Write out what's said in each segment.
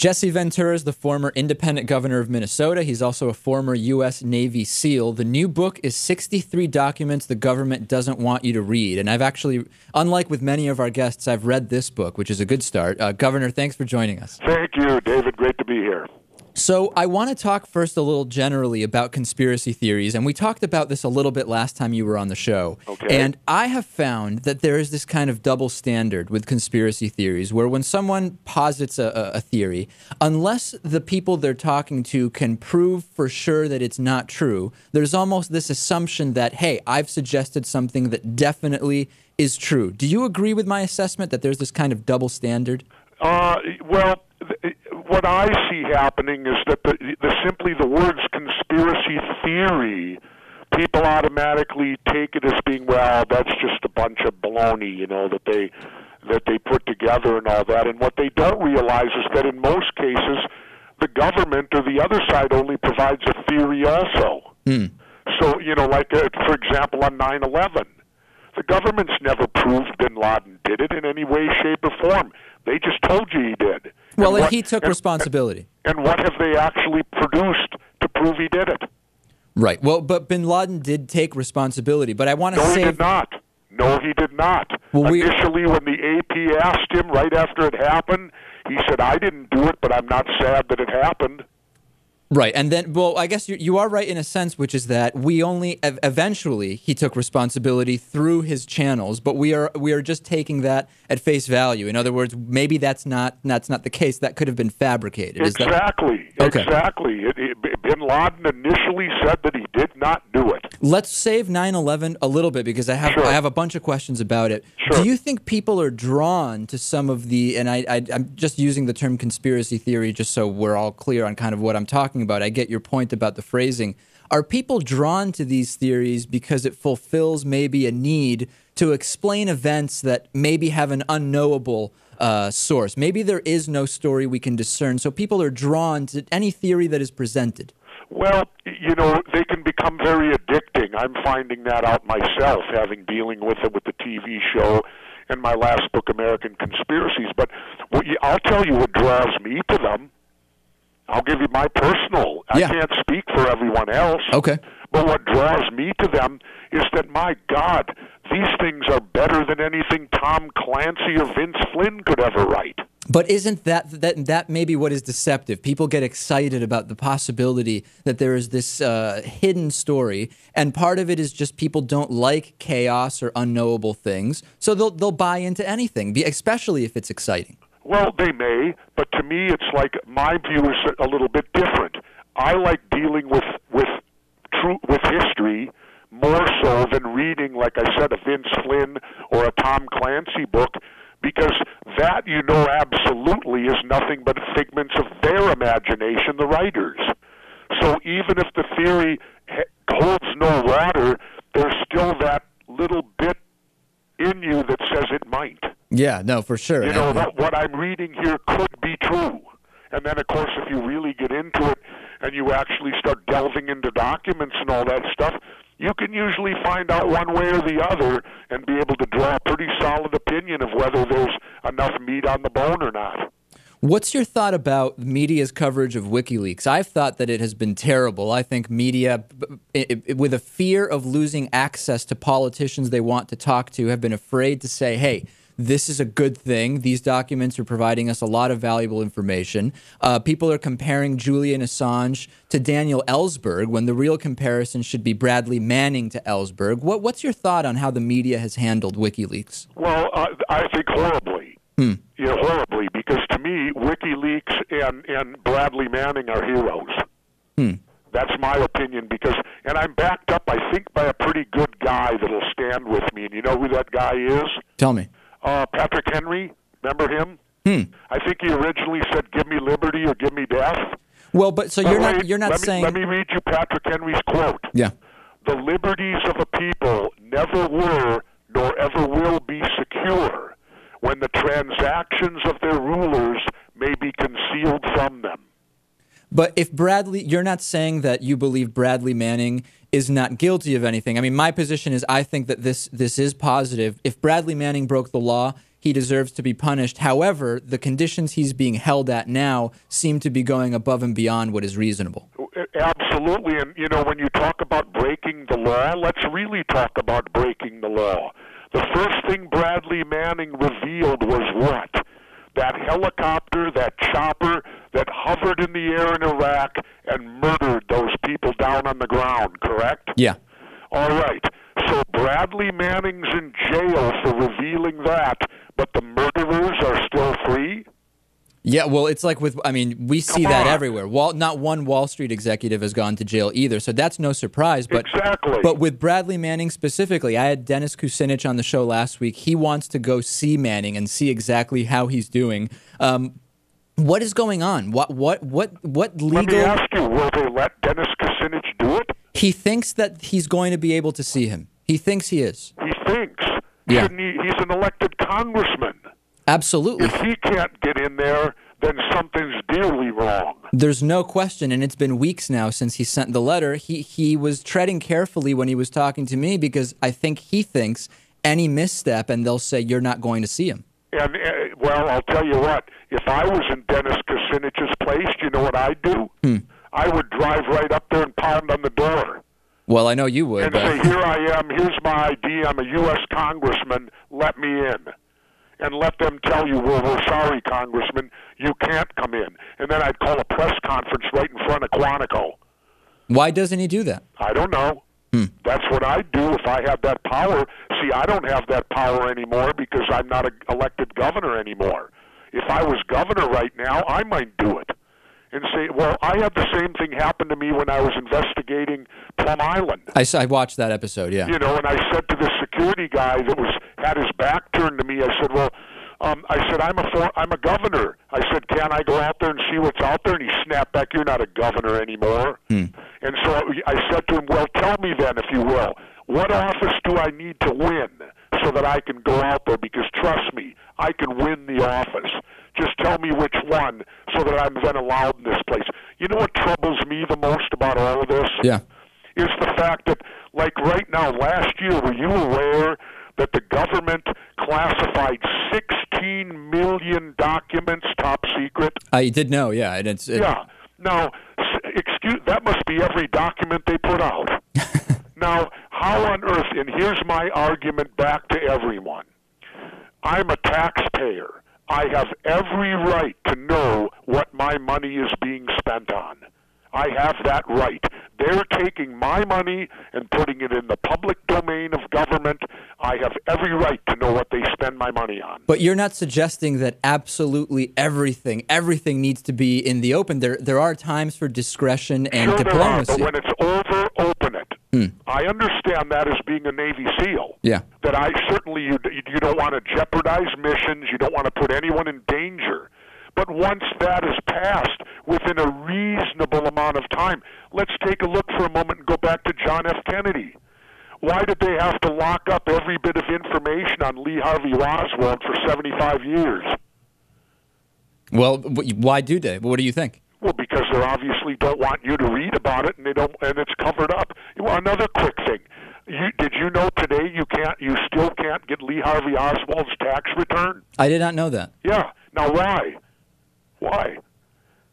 Jesse Ventura is the former independent governor of Minnesota. He's also a former U.S. Navy SEAL. The new book is 63 Documents the Government Doesn't Want You to Read. And I've actually, unlike with many of our guests, I've read this book, which is a good start. Governor, thanks for joining us. Thank you, David. Great to be here. So I want to talk first a little generally about conspiracy theories, and we talked about this a little bit last time you were on the show. Okay. And I have found that there is this kind of double standard with conspiracy theories, where when someone posits a theory, unless the people they're talking to can prove for sure that it's not true, there's almost this assumption that, hey, I've suggested something that definitely is true. Do you agree with my assessment that there's this kind of double standard? Well, what I see happening is that simply the words conspiracy theory, people automatically take it as being, well, that's just a bunch of baloney, that they put together and all that. And what they don't realize is that in most cases, the government or the other side only provides a theory also. So, for example, on 9/11, the government's never proved bin Laden did it in any way, shape, or form. They just told you he did. Well, and he took responsibility. And what have they actually produced to prove he did it? Right. Well, but bin Laden did take responsibility. But I want to say... No, he did not. No, he did not. Well, initially, when the AP asked him right after it happened, he said, I didn't do it, but I'm not sad that it happened. Right, and then, well, I guess you are right in a sense, which is that we only eventually he took responsibility through his channels, but we are just taking that at face value. In other words, maybe that's not the case. That could have been fabricated. Exactly. Okay. Exactly. Bin Laden initially said that he did not do it. Let's save 9/11 a little bit because I have a bunch of questions about it. Sure. Do you think people are drawn to some of the, and I'm just using the term conspiracy theory just so we're all clear on kind of what I'm talking about. I get your point about the phrasing. Are people drawn to these theories because it fulfills maybe a need to explain events that maybe have an unknowable source? Maybe there is no story we can discern, so people are drawn to any theory that is presented. Well, they can become very addicting. I'm finding that out myself, having dealing with it with the TV show and my last book, American Conspiracies. But I'll tell you what draws me to them. I'll give you my personal. Yeah. I can't speak for everyone else. Okay. But what draws me to them is that, my God, these things are better than anything Tom Clancy or Vince Flynn could ever write. But isn't that maybe what is deceptive? People get excited about the possibility that there is this hidden story, and part of it is just people don't like chaos or unknowable things, so they'll buy into anything, especially if it's exciting. Well, they may, but to me, it's like my view is a little bit different. I like dealing with history more so than reading, like I said, a Vince Flynn or a Tom Clancy book, because that, absolutely is nothing but figments of their imagination, the writers. So even if the theory holds no water, there's still that little bit in you that says it might. Yeah, no, for sure. What I'm reading here could be true. And then, of course, if you really get into it and you actually start delving into documents and all that stuff, you can usually find out one way or the other and be able to draw a pretty solid opinion of whether there's enough meat on the bone or not. What's your thought about media's coverage of Wikileaks? I've thought that it has been terrible. I think media, with a fear of losing access to politicians they want to talk to, have been afraid to say, hey, this is a good thing. These documents are providing us a lot of valuable information. People are comparing Julian Assange to Daniel Ellsberg when the real comparison should be Bradley Manning to Ellsberg. What's your thought on how the media has handled Wikileaks? Well, I think horribly. Horribly, because to me, WikiLeaks and Bradley Manning are heroes. That's my opinion, and I'm backed up, I think, by a pretty good guy that'll stand with me. And you know who that guy is? Tell me. Patrick Henry, remember him? I think he originally said, "Give me liberty or give me death." Well, but so you're not saying. Let me read you Patrick Henry's quote. Yeah. The liberties of a people never were nor ever will be secure when the transactions of their rulers may be concealed from them. But if Bradley, you're not saying that you believe Bradley Manning is not guilty of anything. I mean, my position is I think that this is positive. If Bradley Manning broke the law, he deserves to be punished. However, the conditions he's being held at now seem to be going above and beyond what is reasonable. Absolutely. And, you know, when you talk about breaking the law, let's really talk about breaking the law. The first thing Bradley Manning revealed was what? That helicopter, that chopper that hovered in the air in Iraq and murdered those people down on the ground, correct? Yeah. All right. So Bradley Manning's in jail for revealing that, but the murderers are still free? Yeah, well, it's like we see that everywhere. Not one Wall Street executive has gone to jail either, so that's no surprise. But, exactly. But with Bradley Manning specifically, I had Dennis Kucinich on the show last week. He wants to go see Manning and see exactly how he's doing. What is going on? What legal... Let me ask you, will they let Dennis Kucinich do it? He thinks that he's going to be able to see him. He thinks he is. He thinks. Yeah. He's an elected congressman. Absolutely. If he can't get in there, then something's dearly wrong. There's no question, and it's been weeks now since he sent the letter. He was treading carefully when he was talking to me because I think he thinks any misstep and they'll say you're not going to see him. And, well, I'll tell you what, if I was in Dennis Kucinich's place, do you know what I'd do? I would drive right up there and pound on the door. Well, I know you would. And say, here I am, here's my ID, I'm a U.S. congressman, let me in. And let them tell you, well, we're sorry, Congressman, you can't come in. And then I'd call a press conference right in front of Quantico. Why doesn't he do that? I don't know. That's what I'd do if I had that power. See, I don't have that power anymore because I'm not an elected governor anymore. If I was governor right now, I might do it. And say, well, I had the same thing happen to me when I was investigating Plum Island. I watched that episode, yeah. You know, and I said to the security guy that had his back turned to me, I said, well, I'm a governor. I said, can I go out there and see what's out there? And he snapped back, you're not a governor anymore. And so I said to him, well, tell me then, if you will, what office do I need to win so that I can go out there? Because trust me, I can win the office. Just tell me which one so that I'm then allowed in this place. You know what troubles me the most about all of this? Yeah. Is the fact that, like right now, last year, were you aware that the government classified 16 million documents top secret? I did know, yeah. Yeah. Now, that must be every document they put out. Now, how on earth, and here's my argument back to everyone. I'm a taxpayer. I have every right to know what my money is being spent on. I have that right. They're taking my money and putting it in the public domain of government. I have every right to know what they spend my money on. But you're not suggesting that absolutely everything needs to be in the open. There are times for discretion and sure diplomacy. There are, but when it's over, open it. I understand that as being a Navy SEAL. Yeah. That you don't want to jeopardize missions. You don't want to put anyone in danger. But once that is passed within a reasonable amount of time, let's take a look for a moment and go back to John F. Kennedy. Why did they have to lock up every bit of information on Lee Harvey Oswald for 75 years? Well, why do they? What do you think? Well, because they obviously don't want you to read about it, and and it's covered up. Well, another quick thing. Did you know today you still can't get Lee Harvey Oswald's tax return? I did not know that. Yeah. Now, why? Why?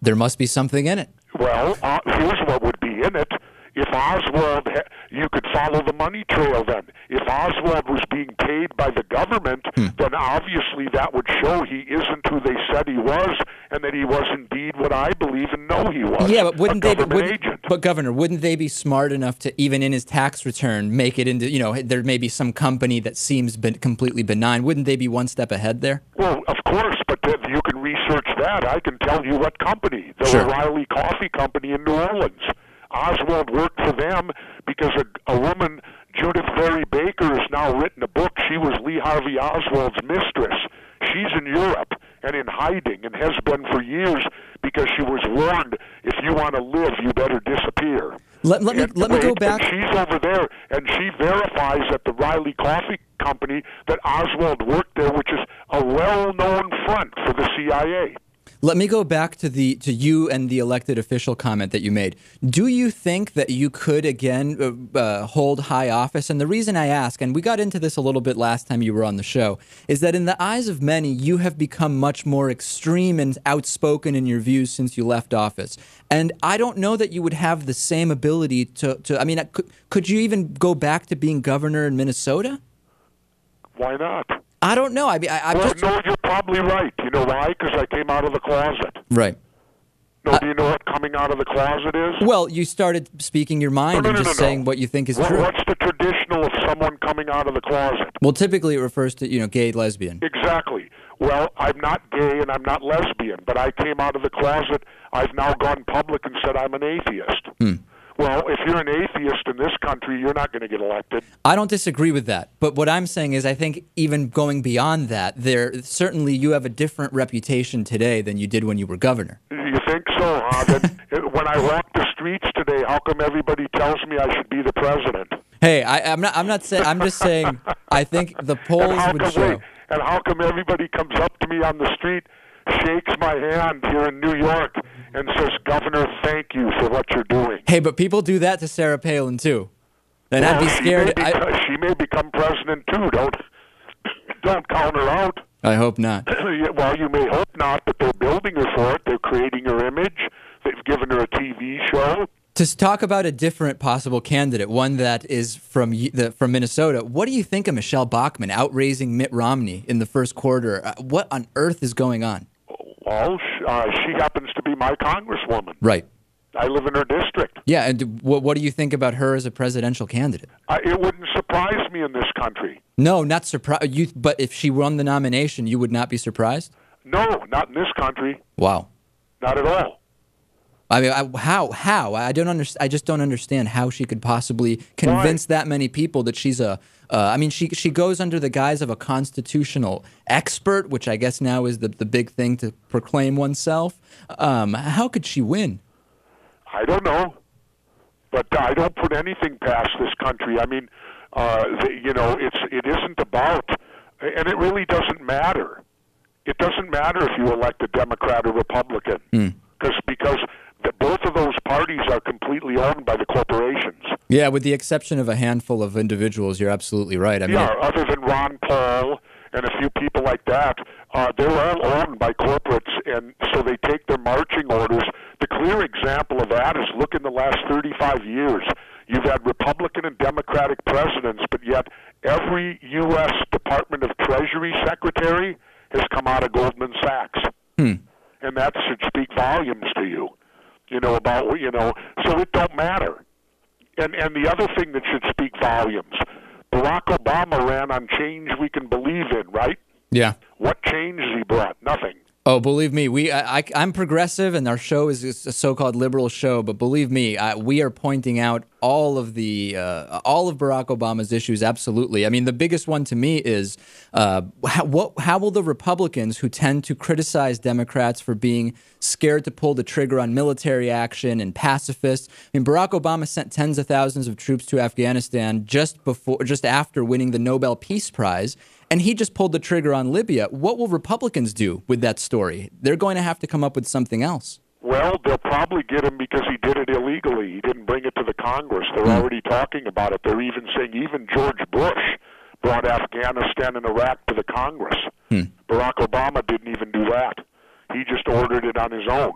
There must be something in it. Well, here's what would be in it. If Oswald, you could follow the money trail then. If Oswald was being paid by the government, then obviously that would show he isn't who they said he was, and that he was indeed what I believe and know he was. Yeah, but agent. But Governor, wouldn't they be smart enough to, even in his tax return, make it into, there may be some company that seems completely benign. Wouldn't they be one step ahead there? Well, of course, but you can research that. I can tell you what company. The Sure. O'Reilly Coffee Company in New Orleans. Oswald worked for them because a woman, Judith Berry Baker, has now written a book. She was Lee Harvey Oswald's mistress. She's in Europe and in hiding and has been for years because she was warned, if you want to live, you better disappear. Let me go back. And she's over there, and she verifies at the Riley Coffee Company that Oswald worked there, which is a well-known front for the CIA. Let me go back to you and the elected official comment that you made. Do you think that you could again hold high office? And the reason I ask, and we got into this a little bit last time you were on the show, is that in the eyes of many, you have become much more extreme and outspoken in your views since you left office. And I don't know that you would have the same ability to I mean, could you even go back to being governor in Minnesota? Why not? I don't know. No, you're probably right. You know why? Because I came out of the closet. Right. No, do you know what coming out of the closet is? Well, you started speaking your mind and just saying what you think is true. What's the traditional of someone coming out of the closet? Well, typically it refers to, gay, lesbian. Exactly. Well, I'm not gay and I'm not lesbian, but I came out of the closet. I've now gone public and said I'm an atheist. Well, if you're an atheist in this country, you're not going to get elected. I don't disagree with that. But what I'm saying is I think even going beyond that, certainly you have a different reputation today than you did when you were governor. You think so, huh? Then when I walk the streets today, how come everybody tells me I should be the president? Hey, I'm not saying. I'm just saying. I think the polls would show. And how come everybody comes up to me on the street, shakes my hand here in New York, and says, "Governor, thank you for what you're doing"? Hey, but people do that to Sarah Palin too, and I'd be scared. She may become president too. Don't count her out. I hope not. Well, you may hope not, but they're building her for it. They're creating her image. They've given her a TV show. To talk about a different possible candidate, one that is from Minnesota, what do you think of Michelle Bachmann outraising Mitt Romney in the first quarter? What on earth is going on? Well, she happens to be my congresswoman. Right. I live in her district. Yeah, and what do you think about her as a presidential candidate? It wouldn't surprise me in this country. No, not surprised. But if she won the nomination, you would not be surprised? No, not in this country. Wow. Not at all. I mean, how? I don't understand. I just don't understand how she could possibly convince that many people that she's she goes under the guise of a constitutional expert, which I guess now is the big thing to proclaim oneself. How could she win? I don't know, but I don't put anything past this country. I mean, it isn't about, and it really doesn't matter. It doesn't matter if you elect a Democrat or Republican, because both of those parties are completely owned by the corporations. Yeah, with the exception of a handful of individuals, you're absolutely right. Other than Ron Paul and a few people like that, they're all owned by corporates, and so they take their marching orders. The clear example of that is look in the last 35 years. You've had Republican and Democratic presidents, but yet every U.S. Department of Treasury secretary has come out of Goldman Sachs. And that should speak volumes to you, so it don't matter. And the other thing that should speak volumes, Barack Obama ran on change we can believe in, right? Yeah. What change has he brought? Nothing. Oh, believe me, I'm progressive, and our show is a so-called liberal show. But believe me, we are pointing out all of Barack Obama's issues. Absolutely. I mean, the biggest one to me is how will the Republicans who tend to criticize Democrats for being scared to pull the trigger on military action and pacifists? I mean, Barack Obama sent tens of thousands of troops to Afghanistan just after winning the Nobel Peace Prize. And he just pulled the trigger on Libya. What will Republicans do with that story? They're going to have to come up with something else. Well, they'll probably get him because he did it illegally. He didn't bring it to the Congress. They're already talking about it. They're even saying even George Bush brought Afghanistan and Iraq to the Congress. Barack Obama didn't even do that. He just ordered it on his own.